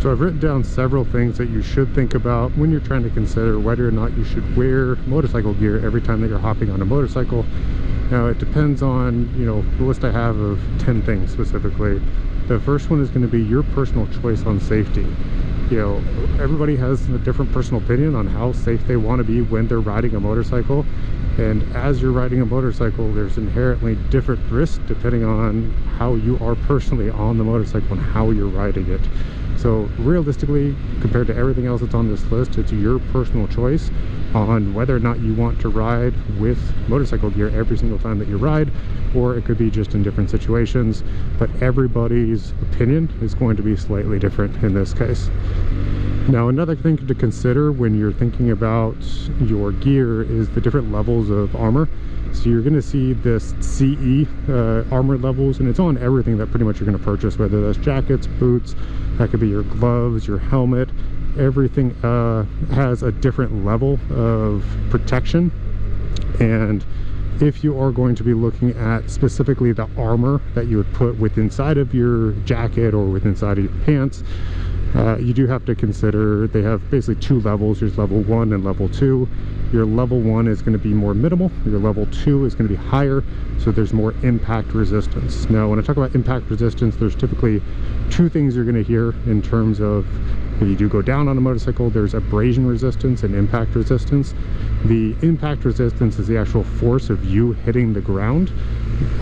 So I've written down several things that you should think about when you're trying to consider whether or not you should wear motorcycle gear every time that you're hopping on a motorcycle. Now it depends on, you know, the list I have of 10 things specifically. The first one is going to be your personal choice on safety. You know, everybody has a different personal opinion on how safe they want to be when they're riding a motorcycle. And as you're riding a motorcycle, there's inherently different risks depending on how you are personally on the motorcycle and how you're riding it. So realistically, compared to everything else that's on this list, it's your personal choice on whether or not you want to ride with motorcycle gear every single time that you ride, or it could be just in different situations. But everybody's opinion is going to be slightly different in this case. Now, another thing to consider when you're thinking about your gear is the different levels of armor. So you're going to see this CE armor levels, and it's on everything that pretty much you're going to purchase, whether that's jackets, boots, that could be your gloves, your helmet. Everything has a different level of protection. And if you are going to be looking at specifically the armor that you would put with inside of your jacket or with inside of your pants, you do have to consider they have basically two levels. There's level 1 and level 2. Your level 1 is going to be more minimal. Your level 2 is going to be higher, so there's more impact resistance. Now, when I talk about impact resistance, there's typically two things you're going to hear in terms of if you do go down on a motorcycle. There's abrasion resistance and impact resistance. The impact resistance is the actual force of you hitting the ground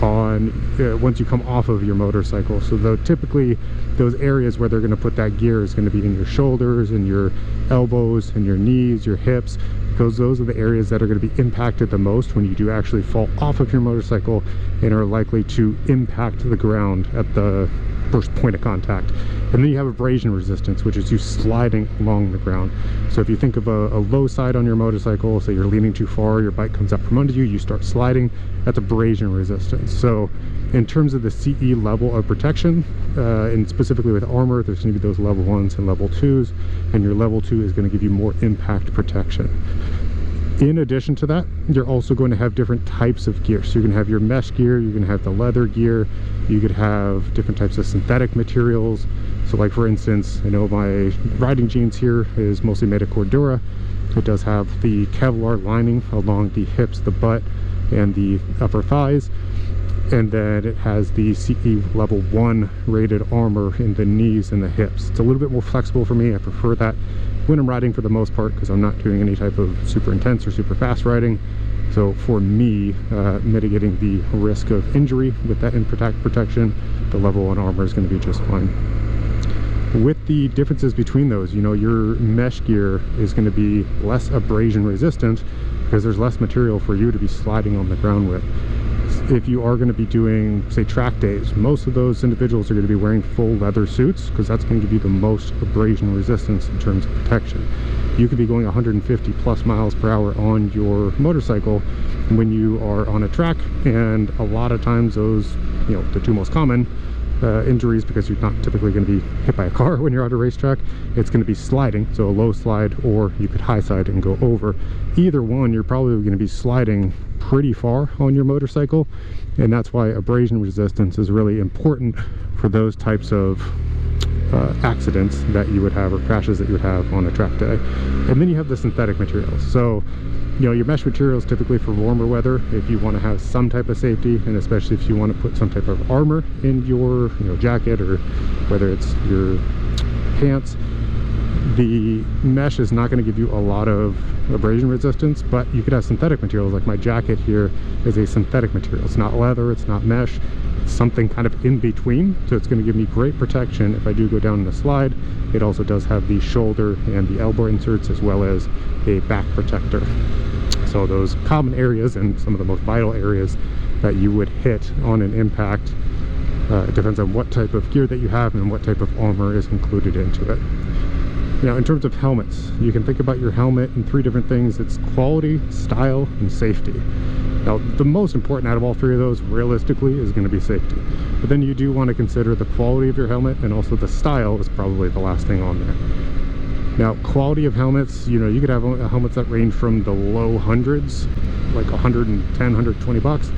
on once you come off of your motorcycle. So typically those areas where they're going to put that gear is going to be in your shoulders and your elbows and your knees, your hips, because those are the areas that are going to be impacted the most when you do actually fall off of your motorcycle and are likely to impact the ground at the first point of contact. And then you have abrasion resistance, which is you sliding along the ground. So if you think of a low side on your motorcycle, say you're leaning too far, your bike comes up from under you, you start sliding, that's abrasion resistance. So in terms of the CE level of protection, and specifically with armor, there's going to be those level 1s and level 2s, and your level 2 is going to give you more impact protection. In addition to that, you're also going to have different types of gear. So you're going to have your mesh gear, you're going to have the leather gear, you could have different types of synthetic materials. So like for instance, I know my riding jeans here is mostly made of Cordura. It does have the Kevlar lining along the hips, the butt, and the upper thighs. And then it has the CE level 1 rated armor in the knees and the hips. It's a little bit more flexible for me. I prefer that when I'm riding for the most part, because I'm not doing any type of super intense or super fast riding. So for me, mitigating the risk of injury with that impact protection, the level 1 armor is going to be just fine. With the differences between those, you know, your mesh gear is going to be less abrasion resistant because there's less material for you to be sliding on the ground with. If you are going to be doing, say, track days, most of those individuals are going to be wearing full leather suits because that's going to give you the most abrasion resistance in terms of protection. You could be going 150 plus miles per hour on your motorcycle when you are on a track, and a lot of times those, you know, the two most common injuries, because you're not typically going to be hit by a car when you're on a racetrack, it's going to be sliding, so a low slide, or you could high side and go over. Either one, you're probably going to be sliding pretty far on your motorcycle, and that's why abrasion resistance is really important for those types of accidents that you would have, or crashes that you would have on a track day. And then you have the synthetic materials. So, you know, your mesh materials typically for warmer weather, if you want to have some type of safety, and especially if you want to put some type of armor in your, you know, jacket, or whether it's your pants, the mesh is not going to give you a lot of abrasion resistance. But you could have synthetic materials, like my jacket here is a synthetic material. It's not leather, it's not mesh, it's something kind of in between, so it's going to give me great protection if I do go down in a slide. It also does have the shoulder and the elbow inserts, as well as a back protector. So those common areas and some of the most vital areas that you would hit on an impact, it depends on what type of gear that you have and what type of armor is included into it. Now, in terms of helmets, you can think about your helmet in three different things. It's quality, style, and safety. Now, the most important out of all three of those, realistically, is going to be safety. But then you do want to consider the quality of your helmet, and also the style is probably the last thing on there. Now, quality of helmets, you know, you could have helmets that range from the low hundreds, like 110, 120 bucks,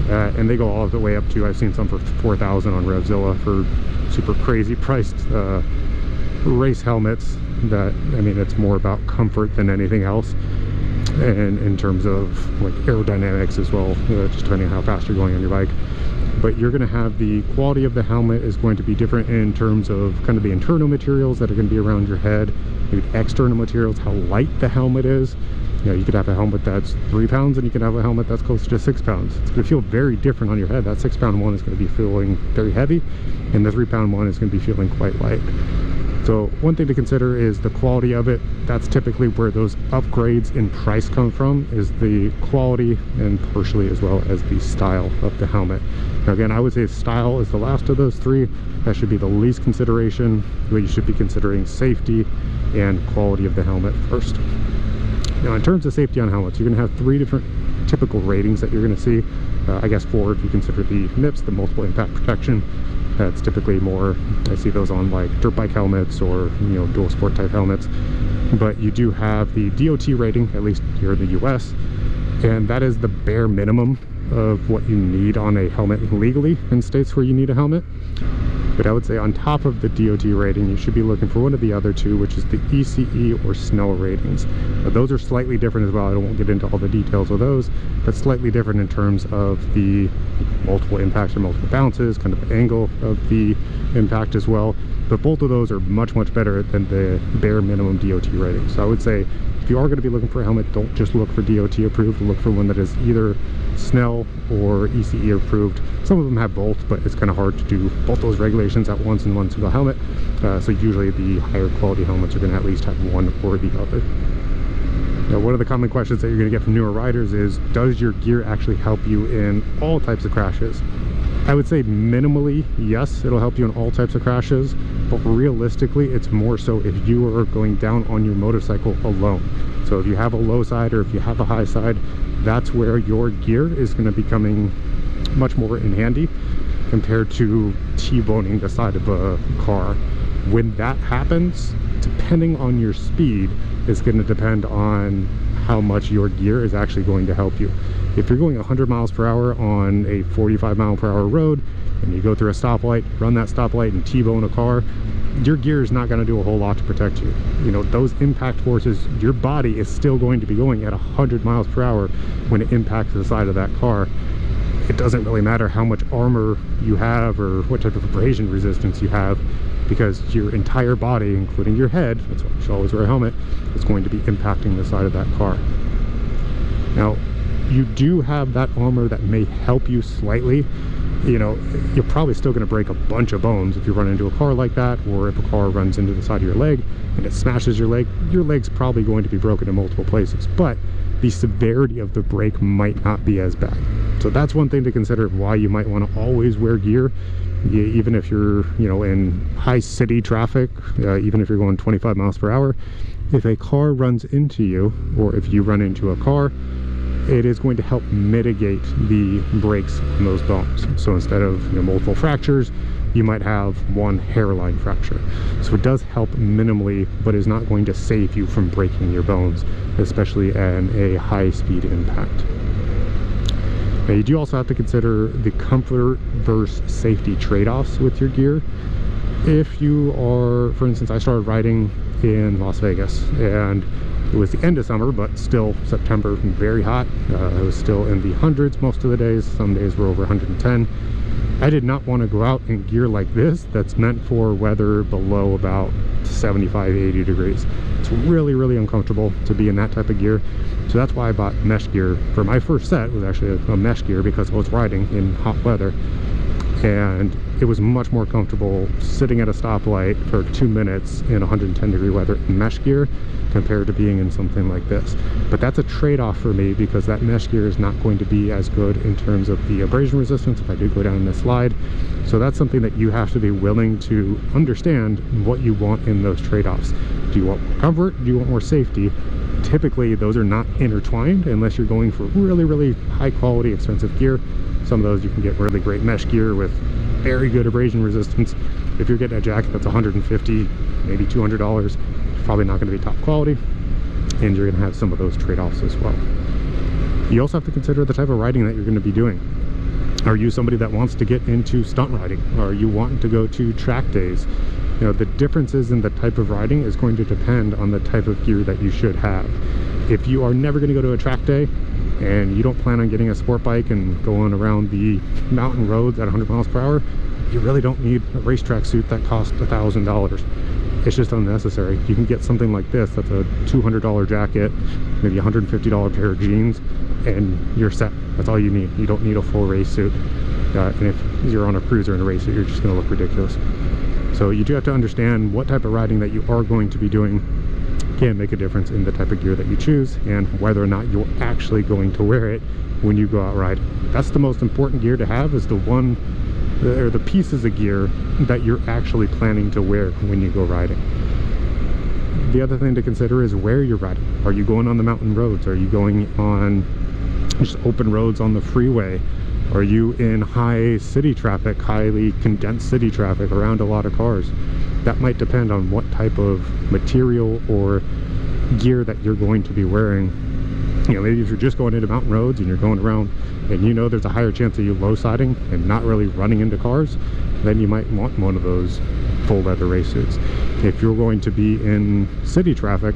and they go all the way up to, I've seen some for 4,000 on Revzilla for super crazy priced race helmets that, I mean, it's more about comfort than anything else, and in terms of like aerodynamics as well, just depending on how fast you're going on your bike. But you're going to have the quality of the helmet is going to be different in terms of kind of the internal materials that are going to be around your head, maybe the external materials, how light the helmet is. You know, you could have a helmet that's 3 pounds and you can have a helmet that's closer to 6 pounds. It's going to feel very different on your head. That 6 pound one is going to be feeling very heavy, and the 3 pound one is going to be feeling quite light. So one thing to consider is the quality of it. That's typically where those upgrades in price come from, is the quality, and partially as well as the style of the helmet. Now again, I would say style is the last of those three. That should be the least consideration, but you should be considering safety and quality of the helmet first. Now in terms of safety on helmets, you're going to have 3 different typical ratings that you're going to see. I guess 4 if you consider the MIPS, the multiple impact protection. That's typically more, I see those on like dirt bike helmets or, you know, dual sport type helmets. But you do have the DOT rating, at least here in the US, and that is the bare minimum of what you need on a helmet legally in states where you need a helmet. But I would say on top of the DOT rating, you should be looking for one of the other 2, which is the ECE or SNELL ratings. Now, those are slightly different as well. I won't get into all the details of those, but slightly different in terms of the multiple impacts or multiple bounces, kind of angle of the impact as well. But both of those are much, much better than the bare minimum DOT rating. So I would say if you are going to be looking for a helmet, don't just look for DOT approved, look for one that is either SNELL or ECE approved. Some of them have both, but it's kind of hard to do both those regulations at once in one single helmet. So usually the higher quality helmets are going to at least have one or the other. Now, one of the common questions that you're going to get from newer riders is, does your gear actually help you in all types of crashes? I would say minimally, yes, it'll help you in all types of crashes, but realistically, it's more so if you are going down on your motorcycle alone. So if you have a low side or if you have a high side, that's where your gear is going to be coming much more in handy compared to T-boning the side of a car. When that happens, depending on your speed, is going to depend on how much your gear is actually going to help you. If you're going 100 miles per hour on a 45 mile per hour road and you go through a stoplight, run that stoplight and T-bone a car, your gear is not going to do a whole lot to protect you. You know, those impact forces, your body is still going to be going at 100 miles per hour when it impacts the side of that car. It doesn't really matter how much armor you have or what type of abrasion resistance you have, because your entire body, including your head, that's why you should always wear a helmet, is going to be impacting the side of that car. Now, you do have that armor that may help you slightly. You know, you're probably still going to break a bunch of bones if you run into a car like that, or if a car runs into the side of your leg and it smashes your leg's probably going to be broken in multiple places, but the severity of the break might not be as bad. So that's one thing to consider, why you might want to always wear gear, even if you're, you know, in high city traffic, even if you're going 25 miles per hour. If a car runs into you, or if you run into a car, it is going to help mitigate the breaks on those bones. So instead of, you know, multiple fractures, you might have one hairline fracture. So it does help minimally, but is not going to save you from breaking your bones, especially in a high-speed impact. Now, you do also have to consider the comfort versus safety trade-offs with your gear. If you are, for instance, I started riding in Las Vegas, and it was the end of summer, but still September, very hot. It was still in the hundreds most of the days. Some days were over 110. I did not want to go out in gear like this that's meant for weather below about 75, 80 degrees. It's really, really uncomfortable to be in that type of gear. So that's why I bought mesh gear. For my first set, it was actually a mesh gear because I was riding in hot weather. And it was much more comfortable sitting at a stoplight for 2 minutes in 110 degree weather in mesh gear compared to being in something like this. But that's a trade-off for me, because that mesh gear is not going to be as good in terms of the abrasion resistance if I do go down this slide. So that's something that you have to be willing to understand what you want in those trade-offs. Do you want more comfort? Do you want more safety? Typically those are not intertwined unless you're going for really, really high quality, expensive gear. Some of those you can get really great mesh gear with very good abrasion resistance. If you're getting a jacket that's $150, maybe $200, it's probably not going to be top quality, and you're going to have some of those trade-offs as well. You also have to consider the type of riding that you're going to be doing. Are you somebody that wants to get into stunt riding? Are you wanting to go to track days? You know, the differences in the type of riding is going to depend on the type of gear that you should have. If you are never going to go to a track day and you don't plan on getting a sport bike and going around the mountain roads at 100 miles per hour, you really don't need a racetrack suit that costs $1,000. It's just unnecessary. You can get something like this that's a $200 jacket, maybe a $150 pair of jeans, and you're set. That's all you need. You don't need a full race suit. And if you're on a cruiser in a race suit, you're just going to look ridiculous. So you do have to understand what type of riding that you are going to be doing can make a difference in the type of gear that you choose and whether or not you're actually going to wear it when you go out riding. That's the most important gear to have, is the one or the pieces of gear that you're actually planning to wear when you go riding. The other thing to consider is where you're riding. Are you going on the mountain roads? Are you going on just open roads on the freeway? Are you in high city traffic, highly condensed city traffic around a lot of cars? That might depend on what type of material or gear that you're going to be wearing. You know, maybe if you're just going into mountain roads and you're going around and you know there's a higher chance of you low siding and not really running into cars, then you might want one of those full leather race suits. If you're going to be in city traffic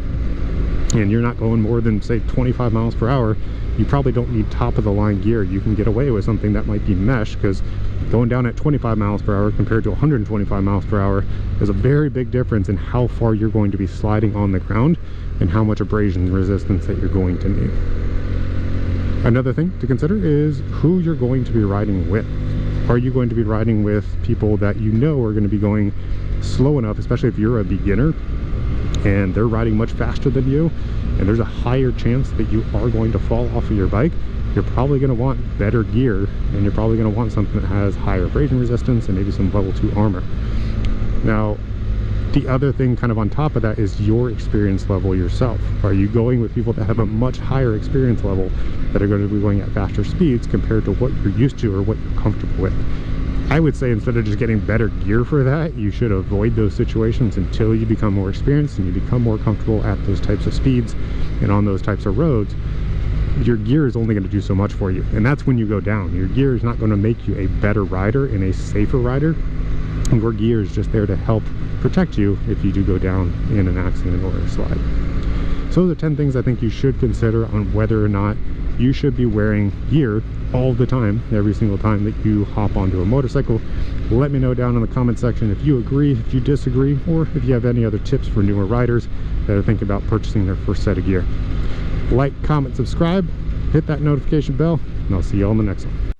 and you're not going more than, say, 25 miles per hour, you probably don't need top of the line gear. You can get away with something that might be mesh, because going down at 25 miles per hour compared to 125 miles per hour is a very big difference in how far you're going to be sliding on the ground and how much abrasion resistance that you're going to need. Another thing to consider is who you're going to be riding with. Are you going to be riding with people that you know are going to be going slow enough, especially if you're a beginner and they're riding much faster than you, and there's a higher chance that you are going to fall off of your bike? You're probably going to want better gear, and you're probably going to want something that has higher abrasion resistance and maybe some level 2 armor. Now, the other thing kind of on top of that is your experience level yourself. Are you going with people that have a much higher experience level, that are going to be going at faster speeds compared to what you're used to or what you're comfortable with? I would say instead of just getting better gear for that, you should avoid those situations until you become more experienced and you become more comfortable at those types of speeds and on those types of roads. Your gear is only going to do so much for you, and that's when you go down. Your gear is not going to make you a better rider and a safer rider. Your gear is just there to help protect you if you do go down in an accident or a slide. So those are 10 things I think you should consider on whether or not you should be wearing gear all the time, every single time that you hop onto a motorcycle. Let me know down in the comment section if you agree, if you disagree, or if you have any other tips for newer riders that are thinking about purchasing their first set of gear. Like, comment, subscribe, hit that notification bell, and I'll see you all in the next one.